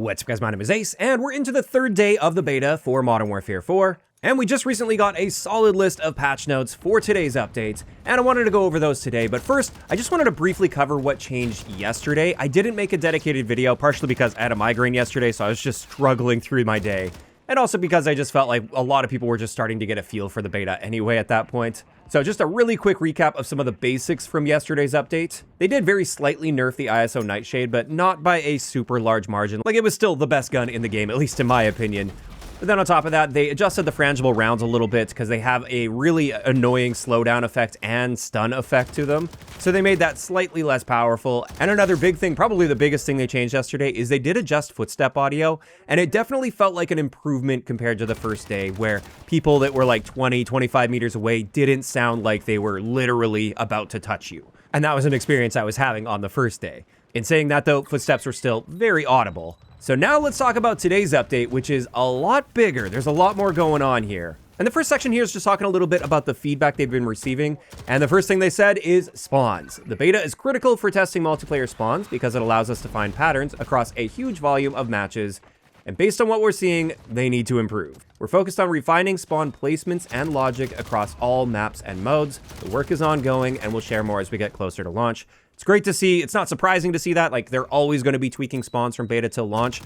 What's up guys, my name is Ace, and we're into the third day of the beta for Modern Warfare 4, and we just recently got a solid list of patch notes for today's update, and I wanted to go over those today, but first, I just wanted to briefly cover what changed yesterday. I didn't make a dedicated video, partially because I had a migraine yesterday, so I was just struggling through my day, and also because I just felt like a lot of people were just starting to get a feel for the beta anyway at that point. So just a really quick recap of some of the basics from yesterday's update. They did very slightly nerf the ISO Nightshade, but not by a super large margin. Like, it was still the best gun in the game, at least in my opinion. But then on top of that, they adjusted the frangible rounds a little bit because they have a really annoying slowdown effect and stun effect to them. So they made that slightly less powerful. And another big thing, probably the biggest thing they changed yesterday, is they did adjust footstep audio. And it definitely felt like an improvement compared to the first day, where people that were like 20, 25 meters away didn't sound like they were literally about to touch you. And that was an experience I was having on the first day. In saying that though, footsteps were still very audible. So now let's talk about today's update, which is a lot bigger. There's a lot more going on here. And the first section here is just talking a little bit about the feedback they've been receiving. And the first thing they said is spawns. The beta is critical for testing multiplayer spawns because it allows us to find patterns across a huge volume of matches. And based on what we're seeing, they need to improve. We're focused on refining spawn placements and logic across all maps and modes. The work is ongoing, and we'll share more as we get closer to launch. It's great to see. It's not surprising to see that. Like, they're always going to be tweaking spawns from beta to launch.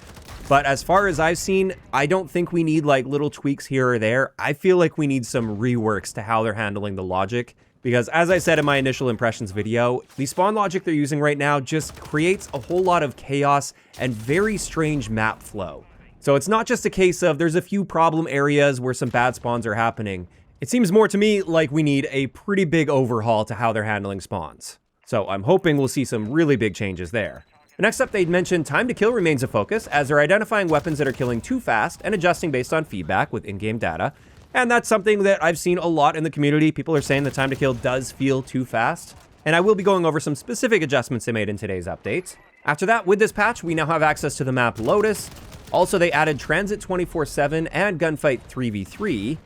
But as far as I've seen, I don't think we need like little tweaks here or there. I feel like we need some reworks to how they're handling the logic. Because as I said in my initial impressions video, the spawn logic they're using right now just creates a whole lot of chaos and very strange map flow. So it's not just a case of there's a few problem areas where some bad spawns are happening. It seems more to me like we need a pretty big overhaul to how they're handling spawns. So I'm hoping we'll see some really big changes there. Next up, they'd mentioned time to kill remains a focus, as they're identifying weapons that are killing too fast and adjusting based on feedback with in-game data. And that's something that I've seen a lot in the community. People are saying the time to kill does feel too fast. And I will be going over some specific adjustments they made in today's update. After that, with this patch, we now have access to the map Lotus. Also, they added Transit 24/7 and Gunfight 3v3.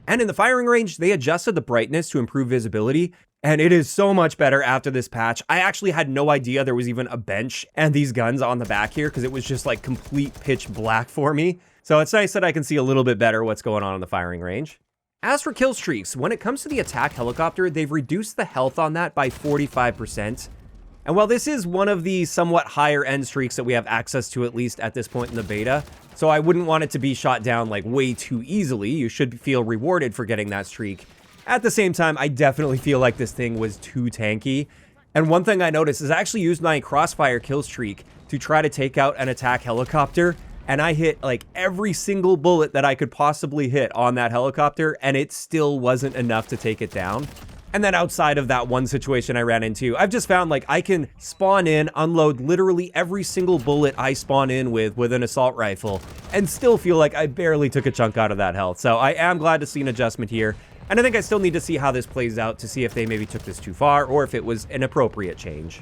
And in the firing range, they adjusted the brightness to improve visibility. And it is so much better after this patch. I actually had no idea there was even a bench and these guns on the back here because it was just like complete pitch black for me. So it's nice that I can see a little bit better what's going on in the firing range. As for kill streaks, when it comes to the attack helicopter, they've reduced the health on that by 45%. And while this is one of the somewhat higher end streaks that we have access to, at least at this point in the beta, so I wouldn't want it to be shot down like way too easily. You should feel rewarded for getting that streak. At the same time, I definitely feel like this thing was too tanky. And one thing I noticed is I actually used my crossfire kill streak to try to take out an attack helicopter. And I hit like every single bullet that I could possibly hit on that helicopter, and it still wasn't enough to take it down. And then outside of that one situation I ran into, I've just found like I can spawn in, unload literally every single bullet I spawn in with an assault rifle, and still feel like I barely took a chunk out of that health. So I am glad to see an adjustment here. And I think I still need to see how this plays out to see if they maybe took this too far or if it was an appropriate change.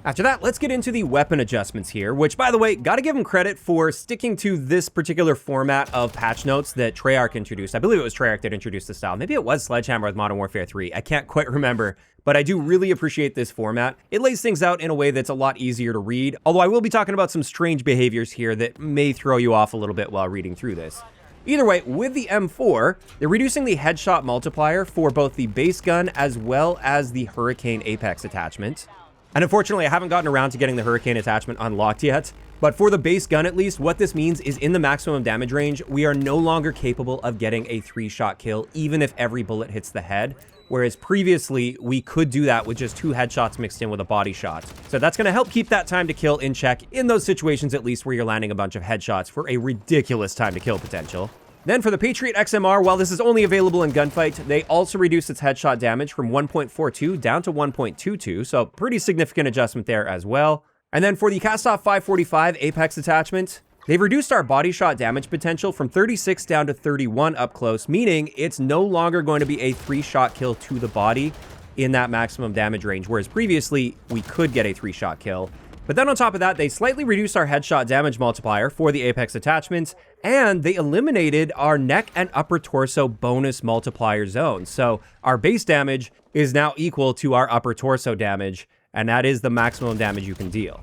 After that, let's get into the weapon adjustments here, which, by the way, gotta give them credit for sticking to this particular format of patch notes that Treyarch introduced. I believe it was Treyarch that introduced the style. Maybe it was Sledgehammer with Modern Warfare 3. I can't quite remember, but I do really appreciate this format. It lays things out in a way that's a lot easier to read, although I will be talking about some strange behaviors here that may throw you off a little bit while reading through this. Either way, with the M4, they're reducing the headshot multiplier for both the base gun as well as the Hurricane Apex attachment. And unfortunately, I haven't gotten around to getting the Hurricane attachment unlocked yet. But for the base gun, at least, what this means is in the maximum damage range, we are no longer capable of getting a 3-shot kill, even if every bullet hits the head. Whereas previously, we could do that with just 2 headshots mixed in with a body shot. So that's going to help keep that time to kill in check in those situations, at least, where you're landing a bunch of headshots for a ridiculous time to kill potential. Then for the Patriot XMR, while this is only available in Gunfight, they also reduced its headshot damage from 1.42 down to 1.22, so pretty significant adjustment there as well. And then for the Kastoff 545 Apex attachment, they've reduced our body shot damage potential from 36 down to 31 up close, meaning it's no longer going to be a 3-shot kill to the body in that maximum damage range, whereas previously we could get a 3-shot kill. But then on top of that, they slightly reduced our headshot damage multiplier for the Apex attachments, and they eliminated our neck and upper torso bonus multiplier zone. So our base damage is now equal to our upper torso damage, and that is the maximum damage you can deal.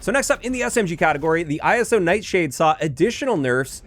So next up in the SMG category, the ISO Nightshade saw additional nerfs,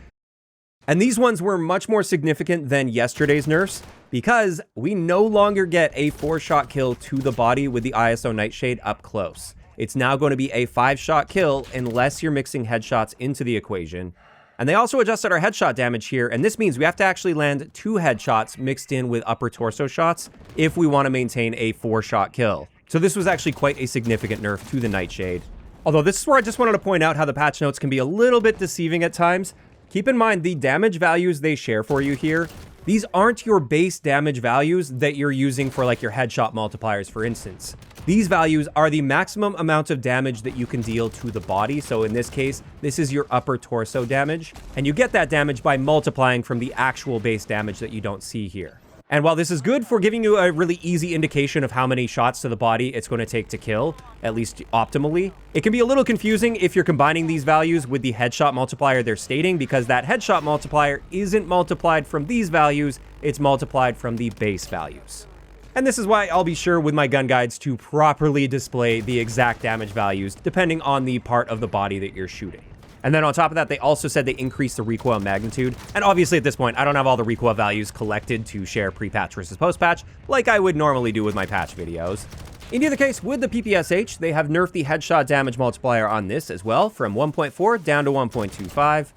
and these ones were much more significant than yesterday's nerfs because we no longer get a 4-shot kill to the body with the ISO Nightshade up close. It's now going to be a 5-shot kill unless you're mixing headshots into the equation. And they also adjusted our headshot damage here, and this means we have to actually land 2 headshots mixed in with upper torso shots if we want to maintain a 4-shot kill. So this was actually quite a significant nerf to the Nightshade. Although this is where I just wanted to point out how the patch notes can be a little bit deceiving at times. Keep in mind the damage values they share for you here. These aren't your base damage values that you're using for like your headshot multipliers, for instance. These values are the maximum amount of damage that you can deal to the body. So in this case, this is your upper torso damage. And you get that damage by multiplying from the actual base damage that you don't see here. And while this is good for giving you a really easy indication of how many shots to the body it's going to take to kill, at least optimally, it can be a little confusing if you're combining these values with the headshot multiplier they're stating, because that headshot multiplier isn't multiplied from these values, it's multiplied from the base values. And this is why I'll be sure with my gun guides to properly display the exact damage values depending on the part of the body that you're shooting. And then on top of that, they also said they increased the recoil magnitude. And obviously at this point, I don't have all the recoil values collected to share pre-patch versus post-patch like I would normally do with my patch videos. In either case, with the PPSH, they have nerfed the headshot damage multiplier on this as well from 1.4 down to 1.25.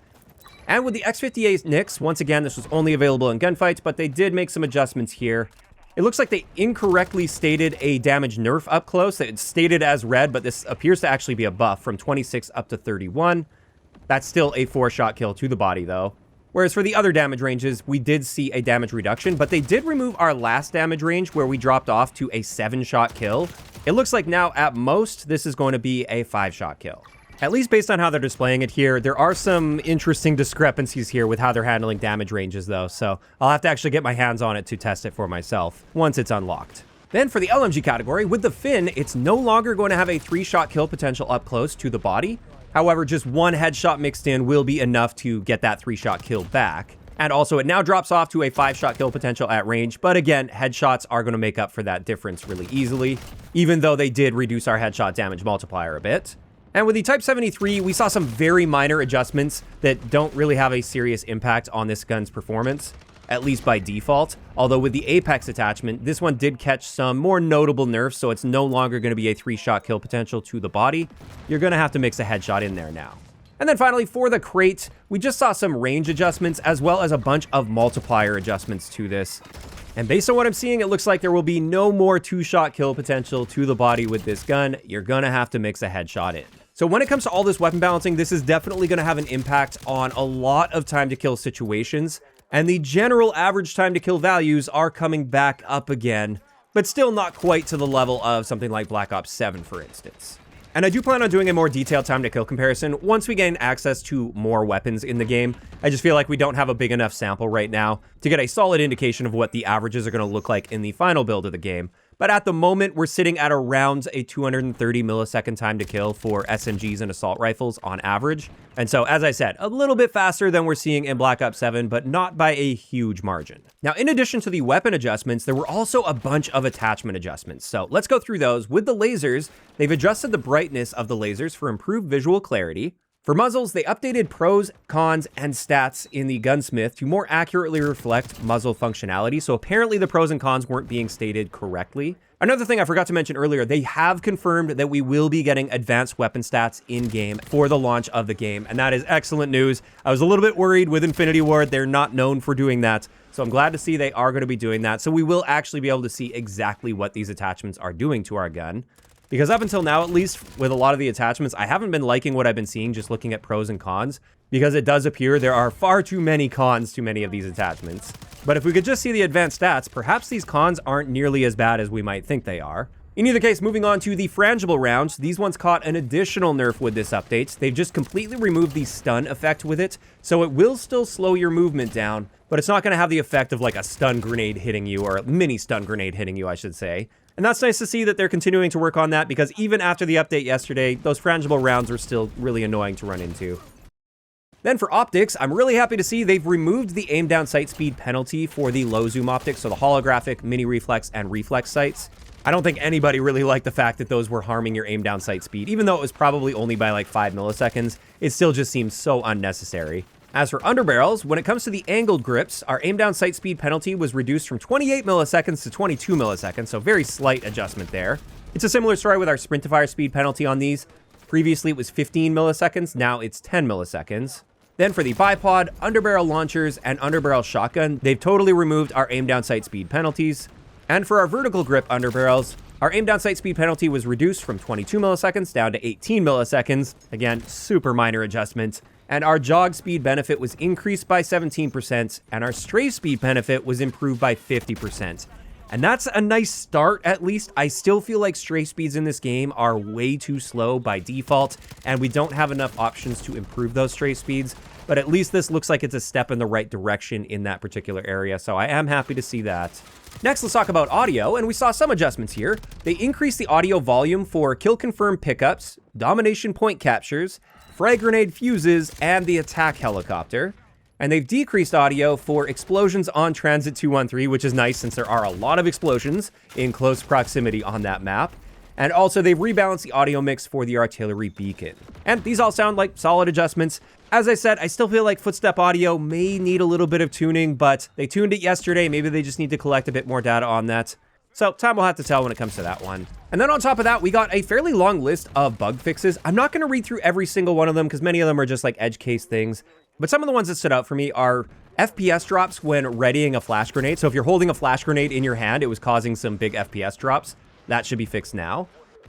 And with the X58 NICs, once again, this was only available in gunfights, but they did make some adjustments here. It looks like they incorrectly stated a damage nerf up close. It's stated as red, but this appears to actually be a buff from 26 up to 31. That's still a 4-shot kill to the body, though. Whereas for the other damage ranges, we did see a damage reduction, but they did remove our last damage range where we dropped off to a 7-shot kill. It looks like now, at most, this is going to be a 5-shot kill. At least based on how they're displaying it here, there are some interesting discrepancies here with how they're handling damage ranges, though, so I'll have to actually get my hands on it to test it for myself once it's unlocked. Then for the LMG category, with the Fin, it's no longer going to have a 3-shot kill potential up close to the body. However, just 1 headshot mixed in will be enough to get that 3-shot kill back. And also, it now drops off to a 5-shot kill potential at range. But again, headshots are going to make up for that difference really easily, even though they did reduce our headshot damage multiplier a bit. And with the Type 73, we saw some very minor adjustments that don't really have a serious impact on this gun's performance, at least by default. Although with the Apex attachment, this one did catch some more notable nerfs, so it's no longer going to be a 3-shot kill potential to the body. You're going to have to mix a headshot in there now. And then finally, for the Krait, we just saw some range adjustments as well as a bunch of multiplier adjustments to this. And based on what I'm seeing, it looks like there will be no more 2-shot kill potential to the body with this gun. You're going to have to mix a headshot in. So when it comes to all this weapon balancing, this is definitely going to have an impact on a lot of time to kill situations. And the general average time to kill values are coming back up again, but still not quite to the level of something like Black Ops 7, for instance. And I do plan on doing a more detailed time to kill comparison once we gain access to more weapons in the game. I just feel like we don't have a big enough sample right now to get a solid indication of what the averages are going to look like in the final build of the game. But at the moment, we're sitting at around a 230 millisecond time to kill for SMGs and assault rifles on average. And so, as I said, a little bit faster than we're seeing in Black Ops 7, but not by a huge margin. Now, in addition to the weapon adjustments, there were also a bunch of attachment adjustments. So let's go through those. With the lasers, they've adjusted the brightness of the lasers for improved visual clarity. For muzzles, they updated pros, cons, and stats in the gunsmith to more accurately reflect muzzle functionality. So apparently the pros and cons weren't being stated correctly. Another thing I forgot to mention earlier, they have confirmed that we will be getting advanced weapon stats in-game for the launch of the game, and that is excellent news. I was a little bit worried with Infinity Ward. They're not known for doing that, so I'm glad to see they are going to be doing that. So we will actually be able to see exactly what these attachments are doing to our gun. Because up until now, at least, with a lot of the attachments, I haven't been liking what I've been seeing just looking at pros and cons, because it does appear there are far too many cons to many of these attachments. But if we could just see the advanced stats, perhaps these cons aren't nearly as bad as we might think they are. In either case, moving on to the frangible rounds, these ones caught an additional nerf with this update. They've just completely removed the stun effect with it, so it will still slow your movement down, but it's not going to have the effect of like a stun grenade hitting you, or a mini stun grenade hitting you, I should say. And that's nice to see that they're continuing to work on that, because even after the update yesterday, those frangible rounds were still really annoying to run into. Then for optics, I'm really happy to see they've removed the aim down sight speed penalty for the low zoom optics, so the holographic, mini reflex, and reflex sights. I don't think anybody really liked the fact that those were harming your aim down sight speed. Even though it was probably only by like 5 milliseconds, it still just seems so unnecessary. As for underbarrels, when it comes to the angled grips, our aim down sight speed penalty was reduced from 28 milliseconds to 22 milliseconds, so very slight adjustment there. It's a similar story with our sprint to fire speed penalty on these. Previously it was 15 milliseconds, now it's 10 milliseconds. Then for the bipod, underbarrel launchers, and underbarrel shotgun, they've totally removed our aim down sight speed penalties. And for our vertical grip underbarrels, our aim down sight speed penalty was reduced from 22 milliseconds down to 18 milliseconds. Again, super minor adjustment. And our jog speed benefit was increased by 17%, and our strafe speed benefit was improved by 50%. And that's a nice start, at least. I still feel like strafe speeds in this game are way too slow by default, and we don't have enough options to improve those strafe speeds. But at least this looks like it's a step in the right direction in that particular area, so I am happy to see that. Next, let's talk about audio, and we saw some adjustments here. They increased the audio volume for kill confirm pickups, domination point captures, frag grenade fuses, and the attack helicopter. And they've decreased audio for explosions on Transit 213, which is nice since there are a lot of explosions in close proximity on that map. And also they've rebalanced the audio mix for the artillery beacon. And these all sound like solid adjustments. As I said, I still feel like footstep audio may need a little bit of tuning, but they tuned it yesterday. Maybe they just need to collect a bit more data on that. So time will have to tell when it comes to that one. And then on top of that, we got a fairly long list of bug fixes. I'm not going to read through every single one of them because many of them are just like edge case things. But some of the ones that stood out for me are FPS drops when readying a flash grenade. So if you're holding a flash grenade in your hand, it was causing some big FPS drops. That should be fixed now.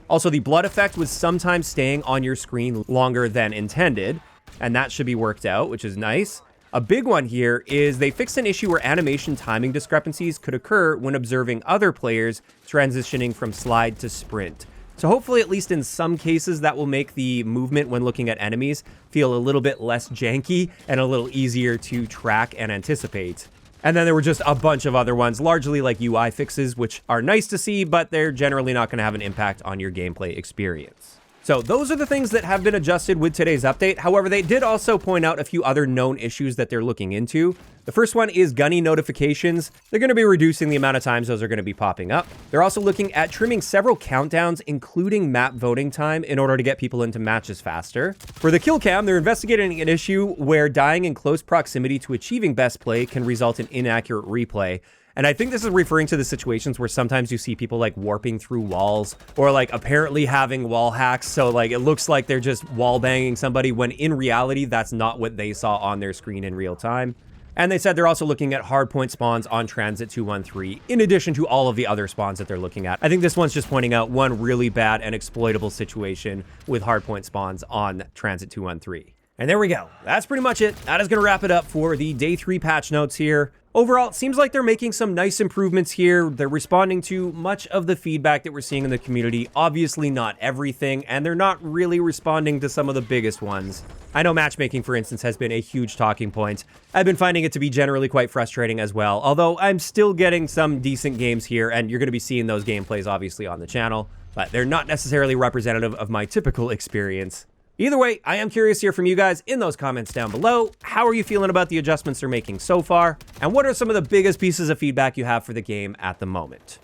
Also, the blood effect was sometimes staying on your screen longer than intended, and that should be worked out, which is nice. A big one here is they fixed an issue where animation timing discrepancies could occur when observing other players transitioning from slide to sprint. So hopefully, at least in some cases, that will make the movement when looking at enemies feel a little bit less janky and a little easier to track and anticipate. And then there were just a bunch of other ones, largely like UI fixes, which are nice to see, but they're generally not going to have an impact on your gameplay experience. So those are the things that have been adjusted with today's update. However, they did also point out a few other known issues that they're looking into. The first one is gunny notifications. They're going to be reducing the amount of times those are going to be popping up. They're also looking at trimming several countdowns, including map voting time, in order to get people into matches faster. For the kill cam, they're investigating an issue where dying in close proximity to achieving best play can result in inaccurate replay. And I think this is referring to the situations where sometimes you see people like warping through walls or like apparently having wall hacks. So like it looks like they're just wall banging somebody when in reality, that's not what they saw on their screen in real time. And they said they're also looking at hardpoint spawns on Transit 213, in addition to all of the other spawns that they're looking at. I think this one's just pointing out one really bad and exploitable situation with hardpoint spawns on Transit 213. And there we go. That's pretty much it. That is going to wrap it up for the Day 3 patch notes here. Overall, it seems like they're making some nice improvements here. They're responding to much of the feedback that we're seeing in the community. Obviously not everything, and they're not really responding to some of the biggest ones. I know matchmaking, for instance, has been a huge talking point. I've been finding it to be generally quite frustrating as well, although I'm still getting some decent games here, and you're going to be seeing those gameplays obviously on the channel, but they're not necessarily representative of my typical experience. Either way, I am curious to hear from you guys in those comments down below. How are you feeling about the adjustments they're making so far? And what are some of the biggest pieces of feedback you have for the game at the moment?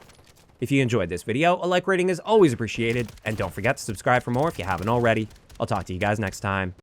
If you enjoyed this video, a like rating is always appreciated. And don't forget to subscribe for more if you haven't already. I'll talk to you guys next time.